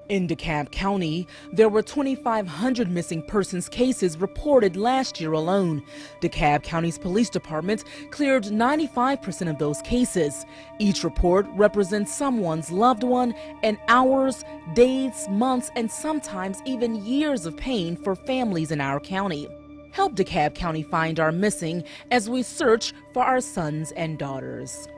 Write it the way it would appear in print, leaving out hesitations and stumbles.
In DeKalb County, there were 2,500 missing persons cases reported last year alone. DeKalb County's police department cleared 95% of those cases. Each report represents someone's loved one and hours, days, months, and sometimes even years of pain for families in our county. Help DeKalb County find our missing as we search for our sons and daughters.